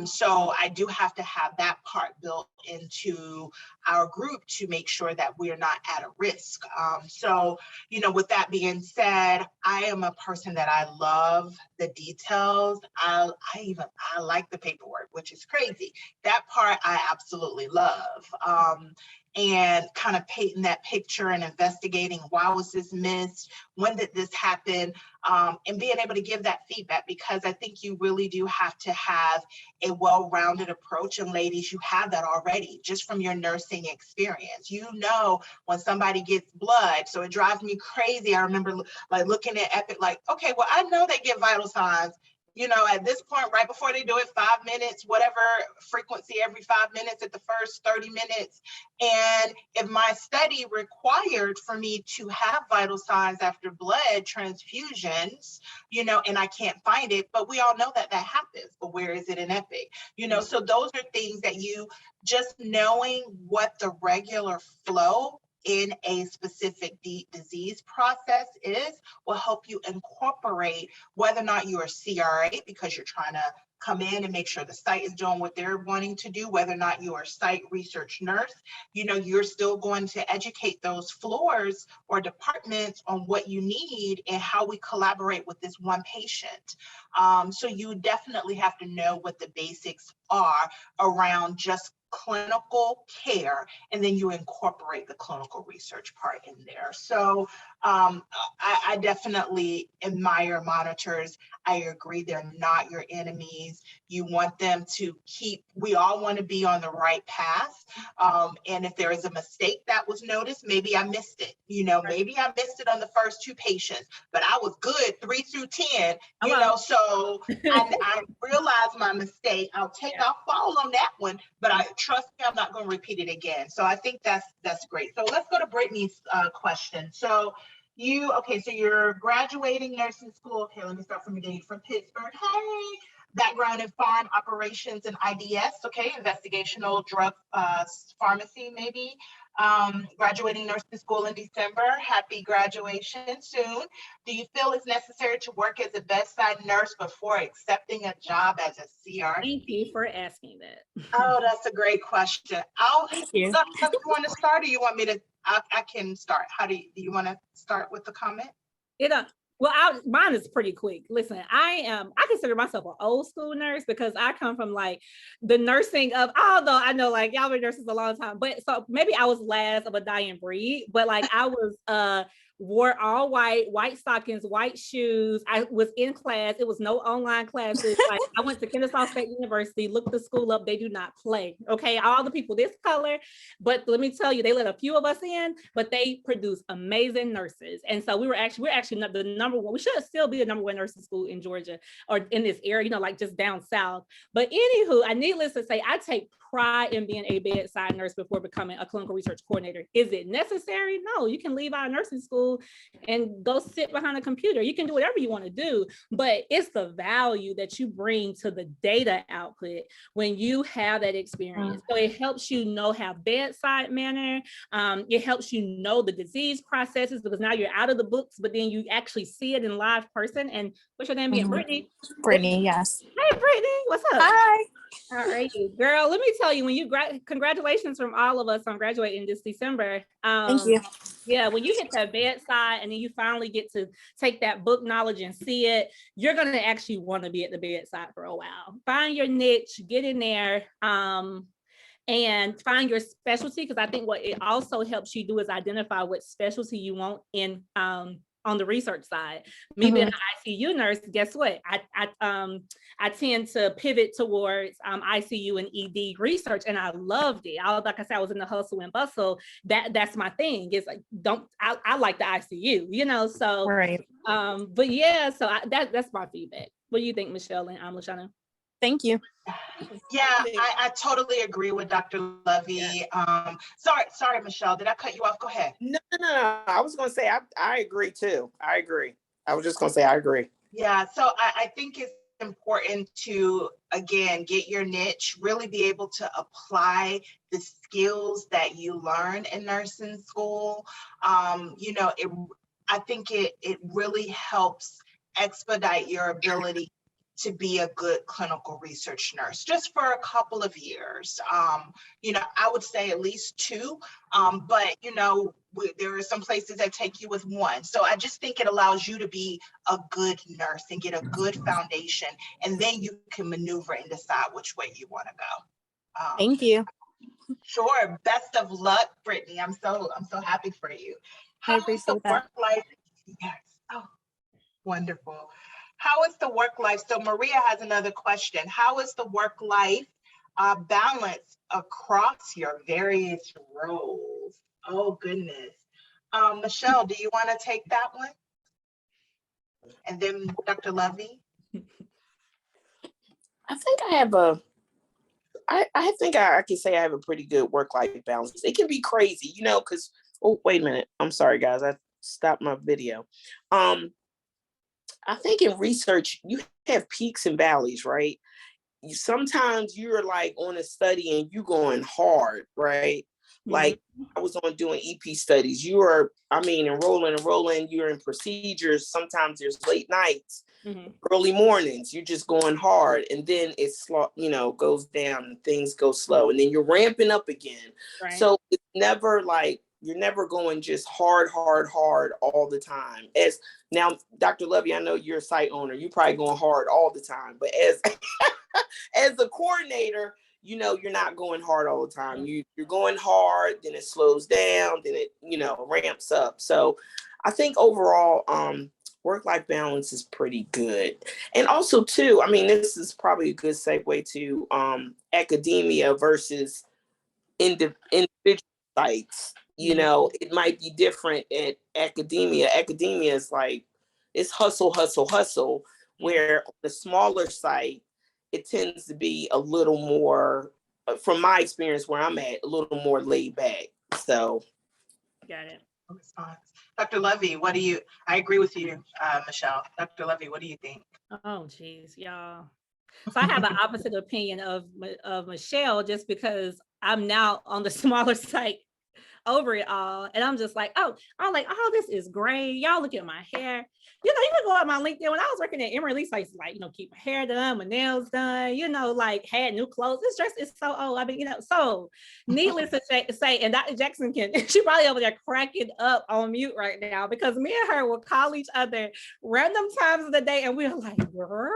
So I do have to have that part built into our group to make sure that we're not at a risk. So, you know, with that being said, I am a person that I love the details. I like the paperwork, which is crazy. That part I absolutely love. And kind of painting that picture and investigating, why was this missed? When did this happen? And being able to give that feedback, because I think you really do have to have a well-rounded approach. And ladies, you have that already just from your nursing experience. You know when somebody gets blood, so it drives me crazy. I remember like looking at Epic, like, okay, well, I know they get vital signs. You know, at this point, right before they do it, 5 minutes, whatever frequency, every 5 minutes at the first 30 minutes. And if my study required for me to have vital signs after blood transfusions, you know, and I can't find it, but we all know that that happens, but where is it in Epic? You know, so those are things that you just knowing what the regular flow in a specific disease process will help you incorporate whether or not you're a CRA because you're trying to come in and make sure the site is doing what they're wanting to do, whether or not you're a site research nurse, you know, you're still going to educate those floors or departments on what you need and how we collaborate with this one patient. So you definitely have to know what the basics are around just clinical care, and then you incorporate the clinical research part in there. So I definitely admire monitors. I agree, they're not your enemies. You want them to we all want to be on the right path. And if there is a mistake that was noticed, maybe I missed it. You know, maybe I missed it on the first 2 patients, but I was good 3 through 10, you know, so I realized my mistake. I'll fall on that one, but I trust me, I'm not going to repeat it again. So I think that's great. So let's go to Brittany's question. So so you're graduating nursing school. Okay, let me start from the beginning. From Pittsburgh. Hey, background in farm operations and IDS. Okay, investigational drug pharmacy maybe. Graduating nursing school in December. Happy graduation soon. Do you feel it's necessary to work as a bedside nurse before accepting a job as a CR?
Thank you for asking that.
Oh, that's a great question.
Thank you.
So, you want to start, or you want me to? I can start. How do you want to start with the comment?
Well, mine is pretty quick. Listen, I consider myself an old school nurse because I come from like the nursing of, although I know like y'all been nurses a long time, but so maybe I was last of a dying breed, but like I was wore all white stockings, white shoes. I was in class. It was no online classes. Like I went to Kennesaw State University, looked the school up. They do not play. Okay. All the people this color, but let me tell you, they let a few of us in, but they produce amazing nurses. And so we're actually the number one. We should still be the number 1 nursing school in Georgia or in this area, you know, like just down south. But anywho, I needless to say, I take pride in being a bedside nurse before becoming a clinical research coordinator. Is it necessary? No, you can leave out of nursing school school and go sit behind a computer. You can do whatever you want to do, but it's the value that you bring to the data output when you have that experience. So it helps you know how bedside manner, it helps you know the disease processes, because now you're out of the books, but then you actually see it in live person. And what's your name again? Brittany?
Brittany, yes.
Hey, Brittany, what's up?
Hi.
How are you? Girl, let me tell you, when you congratulations from all of us on graduating this December.
Thank you.
Yeah, when you hit that bedside and then you finally get to take that book knowledge and see it, you're going to actually want to be at the bedside for a while. Find your niche, get in there, and find your specialty, because I think what it also helps you do is identify what specialty you want in on the research side. Me being an ICU nurse, guess what? I tend to pivot towards ICU and ED research, and I loved it. Like I said, I was in the hustle and bustle. That's my thing. It's like, I like the ICU, you know. So,
Right.
but yeah, so that's my feedback. What do you think, Michelle and Lashonna?
Thank you.
Yeah, I totally agree with Dr. Lovey. Sorry, Michelle, did I cut you off? Go ahead.
No. I was going to say, I agree too. I agree. I was just going to say, I agree.
Yeah, so I think it's important to, again, get your niche, really be able to apply the skills that you learn in nursing school. You know, I think it really helps expedite your ability to be a good clinical research nurse, just for a couple of years. You know, I would say at least 2, but you know, there are some places that take you with 1. So I just think it allows you to be a good nurse and get a good foundation, and then you can maneuver and decide which way you want to go.
Thank you.
Sure. Best of luck, Brittany. I'm so happy for you.
I appreciate that.
Work life? Yes. Oh, wonderful. How is the work life? So Maria has another question. How is the work life balance across your various roles? Oh goodness. Michelle, do you want to take that one? And then Dr. Lovey?
I think I have I think I can say I have a pretty good work-life balance. It can be crazy, you know, because, oh, wait a minute. I'm sorry, guys. I stopped my video. I think in research, you have peaks and valleys, right? Sometimes you're like on a study and you're going hard, right? Like I was on doing EP studies. You are, enrolling, you're in procedures. Sometimes there's late nights, early mornings, you're just going hard. And then it's slow, you know, goes down and things go slow. And then you're ramping up again. Right. So it's never like, you're never going just hard all the time. As now, Dr. Lovey, I know you're a site owner. You're probably going hard all the time. But as a coordinator, you know, you're not going hard all the time. You're going hard, then it slows down, then it, you know, ramps up. So I think overall, work-life balance is pretty good. And also too, I mean, this is probably a good segue to academia versus individual sites. You know, it might be different at academia. Academia is like, it's hustle, where on the smaller site, it tends to be a little more, from my experience where I'm at, a little more laid back. So.
Got it.
Response. Dr. Lovey, I agree with you, Michelle. Dr. Lovey, what do you think?
Oh, geez, y'all. So I have the opposite opinion of Michelle, just because I'm now on the smaller site over it all. And I'm just like, oh, this is great. Y'all look at my hair. You know, you can go on my LinkedIn. When I was working at Emory, I used to, like, you know, keep my hair done, my nails done, you know, like had new clothes. This dress is so old. I mean, you know, so needless to say, and Dr. Jackson she probably over there cracking up on mute right now, because me and her will call each other random times of the day and we're like, girl.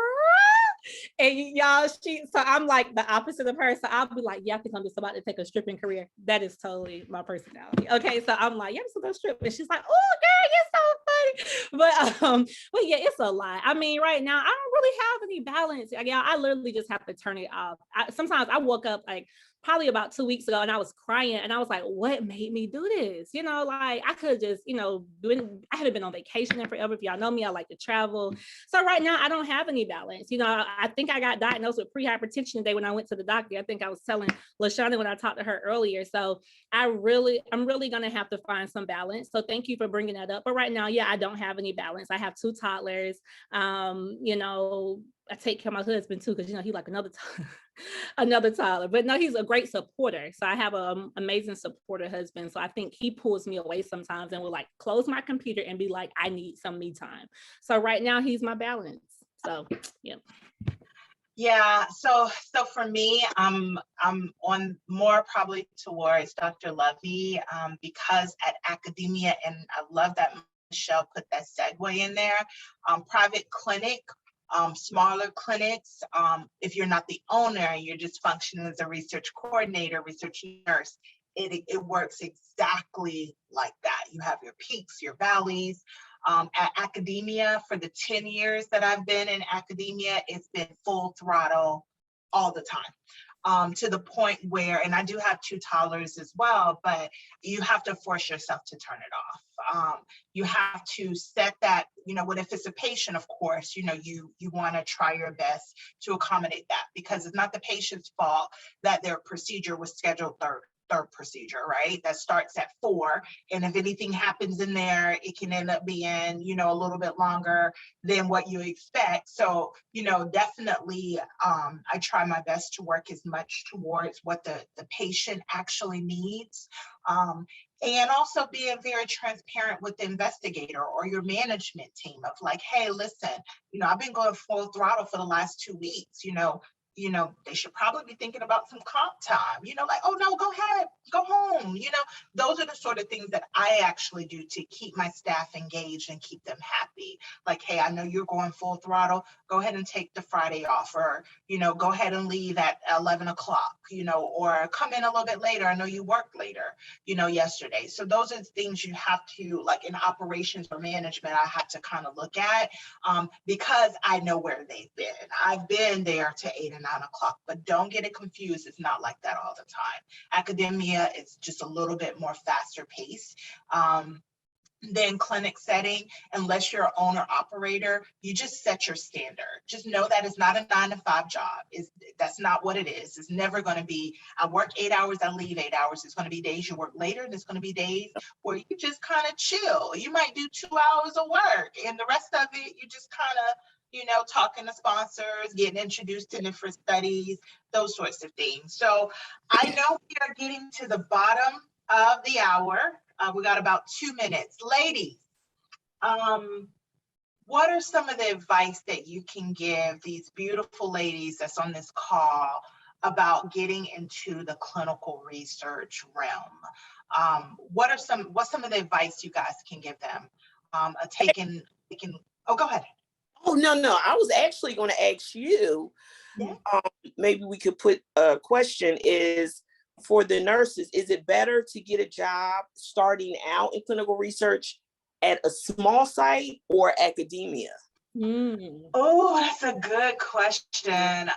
And y'all, so I'm like the opposite of her. So I'll be like, yeah, I think I'm just about to take a stripping career. That is totally my personality. Okay, so I'm like, yeah, I'm just gonna strip. And she's like, oh, girl, you're so funny. But yeah, it's a lot. I mean, right now, I don't really have any balance. Yeah, I literally just have to turn it off. Sometimes I woke up like probably about 2 weeks ago, and I was crying, and I was like, what made me do this? You know, like I could just, you know, I haven't been on vacation in forever. If y'all know me, I like to travel. So right now I don't have any balance. You know, I think I got diagnosed with pre-hypertension today when I went to the doctor. I think I was telling Lashonna when I talked to her earlier. So I'm really going to have to find some balance. So thank you for bringing that up. But right now, yeah, I don't have any balance. I have 2 toddlers. You know, I take care of my husband too, because, you know, he like another another toddler. But no, he's a great supporter. So I have an amazing supporter husband. So I think he pulls me away sometimes and will like close my computer and be like, I need some me time. So right now he's my balance. So yeah.
Yeah, so for me, I'm on more probably towards Dr. Lovey, because at academia, and I love that Michelle put that segue in there, private clinic, smaller clinics, if you're not the owner and you're just functioning as a research coordinator, research nurse, it works exactly like that. You have your peaks, your valleys. At academia, for the 10 years that I've been in academia, it's been full throttle all the time, to the point where, and I do have 2 toddlers as well, but you have to force yourself to turn it off. You have to set that, you know, what if it's a patient, of course, you know, you want to try your best to accommodate that, because it's not the patient's fault that their procedure was scheduled third procedure, right? That starts at 4. And if anything happens in there, it can end up being, you know, a little bit longer than what you expect. So, you know, definitely, I try my best to work as much towards what the patient actually needs. And also being very transparent with the investigator or your management team of like, hey, listen, you know, I've been going full throttle for the last 2 weeks, you know, they should probably be thinking about some comp time, you know, like, oh no, go ahead, go home. You know, those are the sort of things that I actually do to keep my staff engaged and keep them happy. Like, hey, I know you're going full throttle, go ahead and take the Friday off, or, you know, go ahead and leave at 11 o'clock, you know, or come in a little bit later. I know you worked later, you know, yesterday. So those are things you have to, like in operations or management, I have to kind of look at, because I know where they've been. I've been there to 8 and 9 o'clock, but don't get it confused. It's not like that all the time. Academia is just a little bit more faster paced. Than clinic setting, unless you're an owner operator, you just set your standard. Just know that it's not a 9 to 5 job. That's not what it is. It's never going to be, I work 8 hours, I leave 8 hours. It's going to be days you work later, and it's going to be days where you just kind of chill. You might do 2 hours of work, and the rest of it, you just kind of, you know, talking to sponsors, getting introduced to different studies, those sorts of things. So I know we are getting to the bottom of the hour. We got about 2 minutes. Ladies, what are some of the advice that you can give these beautiful ladies that's on this call about getting into the clinical research realm? What's some of the advice you guys can give them? Oh, go ahead.
Oh, no, I was actually going to ask you,
Yeah.
Maybe we could put a question is, for the nurses, is it better to get a job starting out in clinical research at a small site or academia?
Oh, that's a good question.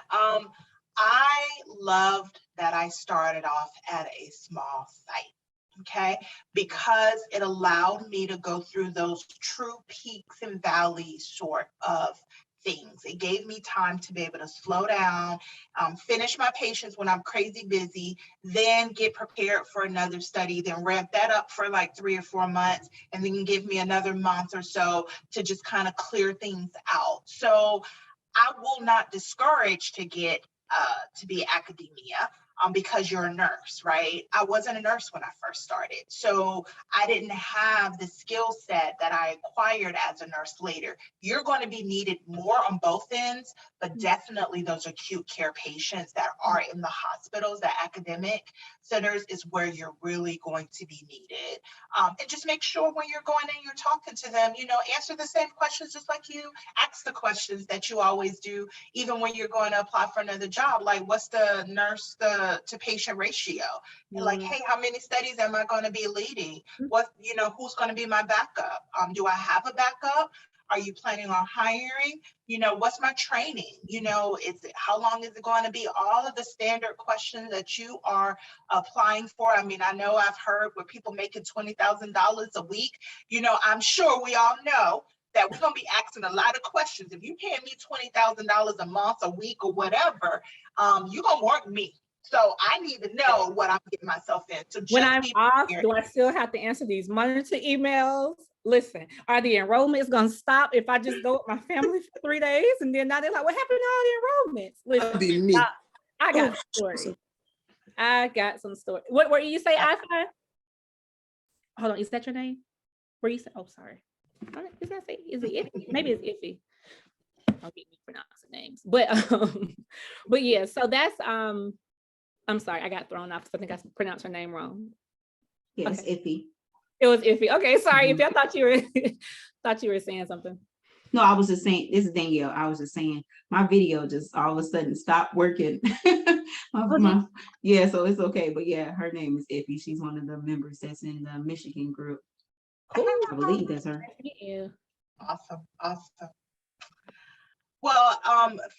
I loved that I started off at a small site, okay? Because it allowed me to go through those true peaks and valleys sort of things. It gave me time to be able to slow down, finish my patients when I'm crazy busy, then get prepared for another study, then ramp that up for like 3 or 4 months, and then give me another month or so to just kind of clear things out. So I will not discourage to get to be academia, because you're a nurse, right? I wasn't a nurse when I first started. So I didn't have the skill set that I acquired as a nurse later. You're going to be needed more on both ends, but definitely those acute care patients that are in the hospitals, the academic centers, is where you're really going to be needed. And just make sure when you're going in, you're talking to them, you know, answer the same questions just like you ask the questions that you always do, even when you're going to apply for another job. Like, what's the nurse to patient ratio? And like, hey, how many studies am I going to be leading? What, you know, who's going to be my backup? Do I have a backup? Are you planning on hiring? You know, what's my training? You know, how long is it going to be? All of the standard questions that you are applying for. I mean, I know I've heard where people making $20,000 a week. You know, I'm sure we all know that we're going to be asking a lot of questions. If you paying me $20,000 a month, a week, or whatever, you're going to work me. So I need to know what I'm getting myself in. So
when I'm off, do I still have to answer these monitor emails? Listen, are the enrollments going to stop if I just go with my family for 3 days? And then now they're like, what happened to all the enrollments? Listen, I got stories. I got some stories. What were you say, I-Fi? Hold on, is that your name? Where you say, oh, sorry. Is it Iffy? Maybe it's Iffy. I'll get me pronouncing names. But yeah, so that's I'm sorry, I got thrown off because I think I pronounced her name wrong.
Yes,
okay.
Iffy.
It was Iffy. Okay, sorry, Iffy. I thought you were saying something.
No, I was just saying, this is Danielle. I was just saying my video just all of a sudden stopped working. Yeah, so it's okay. But yeah, her name is Iffy. She's one of the members that's in the Michigan group.
Cool.
I believe that's her.
Yeah.
Awesome. Well,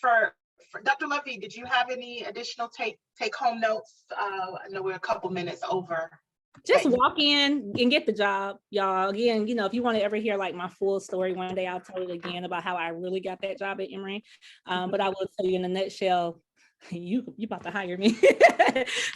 for Dr. Lovey, did you have any additional take home notes? I know we're a couple minutes over.
Just walk in and get the job, y'all. Again, you know, if you want to ever hear like my full story one day, I'll tell it again about how I really got that job at Emory. But I will tell you in a nutshell, you about to hire me.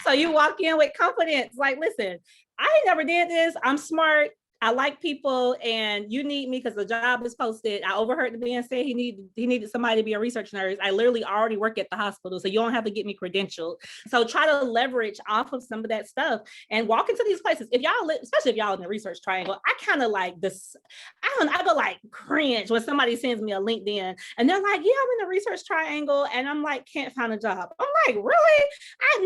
So you walk in with confidence, like, listen, I never did this. I'm smart. I like people, and you need me because the job is posted. I overheard the man say he needed somebody to be a research nurse. I literally already work at the hospital, so you don't have to get me credentialed. So try to leverage off of some of that stuff and walk into these places. If y'all, especially if y'all in the research triangle, I kind of like this. I go like cringe when somebody sends me a LinkedIn and they're like, yeah, I'm in the research triangle, and I'm like, can't find a job. I'm like, really? I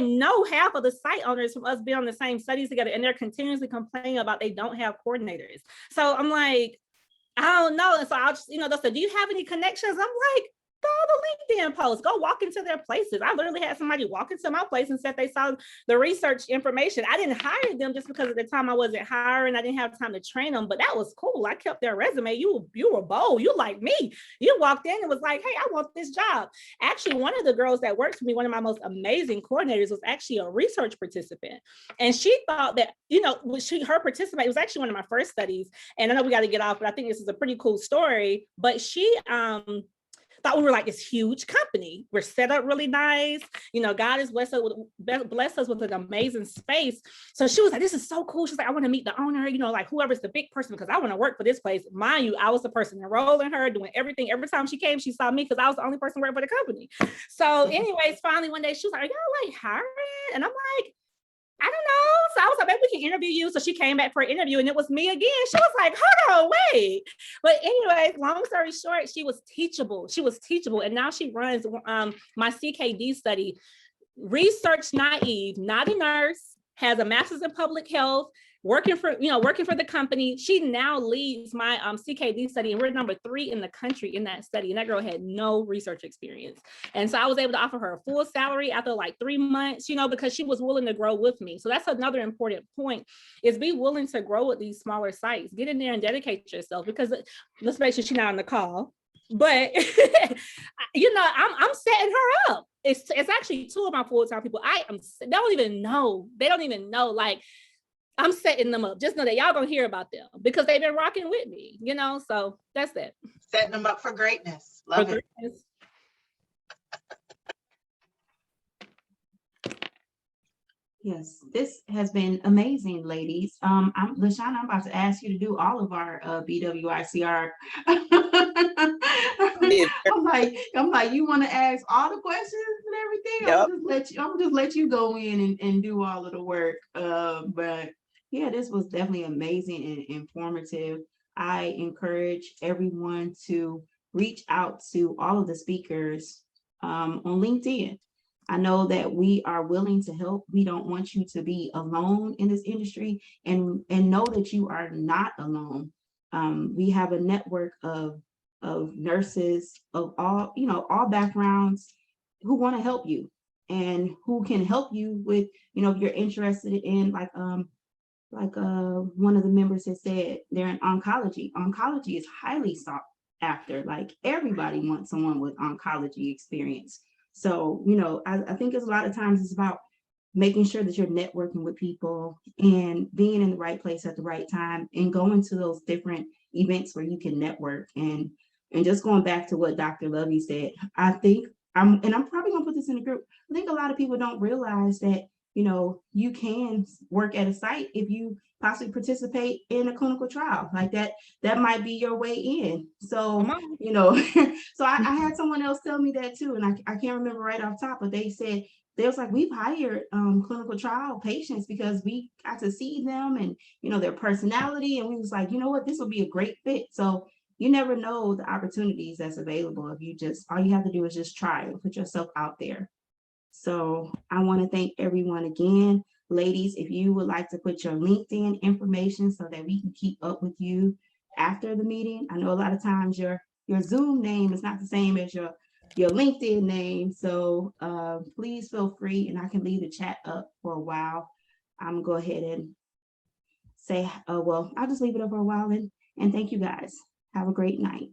know half of the site owners from us being on the same studies together, and they're continuously complaining about they don't have coordinators. So I'm like, I don't know. And so I'll just, they'll say, do you have any connections? I'm like, go the LinkedIn post, go walk into their places. I literally had somebody walk into my place and said they saw the research information. I didn't hire them just because at the time I wasn't hiring. I didn't have time to train them, but that was cool. I kept their resume. You were bold. You like me. You walked in and was like, hey, I want this job. Actually, one of the girls that works for me, one of my most amazing coordinators, was actually a research participant. And she thought that, her participant was actually one of my first studies. And I know we got to get off, but I think this is a pretty cool story. But she, thought we were like this huge company. We're set up really nice. God has blessed us with an amazing space. So she was like, this is so cool. She's like, I want to meet the owner, like whoever's the big person, because I want to work for this place. Mind you, I was the person enrolling her, doing everything. Every time she came, she saw me because I was the only person working for the company. So anyways, finally one day she was like, are y'all like hiring? And I'm like, I don't know. So I was like, maybe we can interview you. So she came back for an interview and it was me again. She was like, hold on, wait. But anyway, long story short, she was teachable. And now she runs my CKD study, research naive, not a nurse, has a master's in public health, working for the company. She now leads my CKD study, and we're number 3 in the country in that study. And that girl had no research experience. And so I was able to offer her a full salary after like 3 months, because she was willing to grow with me. So that's another important point, is be willing to grow with these smaller sites. Get in there and dedicate yourself, because let's make sure she's not on the call. But I'm setting her up. It's actually 2 of my full-time people. They don't even know. Like, I'm setting them up. Just know that y'all gonna hear about them because they've been rocking with me, so that's it.
Setting them up for greatness. Love it.
Yes, this has been amazing, ladies. Lashonna, I'm about to ask you to do all of our BWICR. I'm like, you want to ask all the questions and everything?
Yep.
I'm just let you go in and do all of the work. But yeah, this was definitely amazing and informative. I encourage everyone to reach out to all of the speakers on LinkedIn. I know that we are willing to help. We don't want you to be alone in this industry, and know that you are not alone. We have a network of nurses of all backgrounds who want to help you and who can help you with, if you're interested in like one of the members has said, they're in oncology. Oncology is highly sought after. Like everybody wants someone with oncology experience. So, you know, I think it's a lot of times it's about making sure that you're networking with people and being in the right place at the right time and going to those different events where you can network. And just going back to what Dr. Lovey said, I think I'm probably gonna put this in the group. I think a lot of people don't realize that, you know, you can work at a site if you possibly participate in a clinical trial like that. That might be your way in. So, you know, so I had someone else tell me that too, and I can't remember right off top, but they said, they was like, we've hired clinical trial patients because we got to see them and, you know, their personality. And we was like, you know what, this will be a great fit. So you never know the opportunities that's available if you just, all you have to do is just try and put yourself out there. So I want to thank everyone again. Ladies, if you would like to put your LinkedIn information so that we can keep up with you after the meeting. I know a lot of times your Zoom name is not the same as your LinkedIn name. So please feel free, and I can leave the chat up for a while. I'm gonna go ahead and say, well, I'll just leave it up for a while and thank you guys. Have a great night.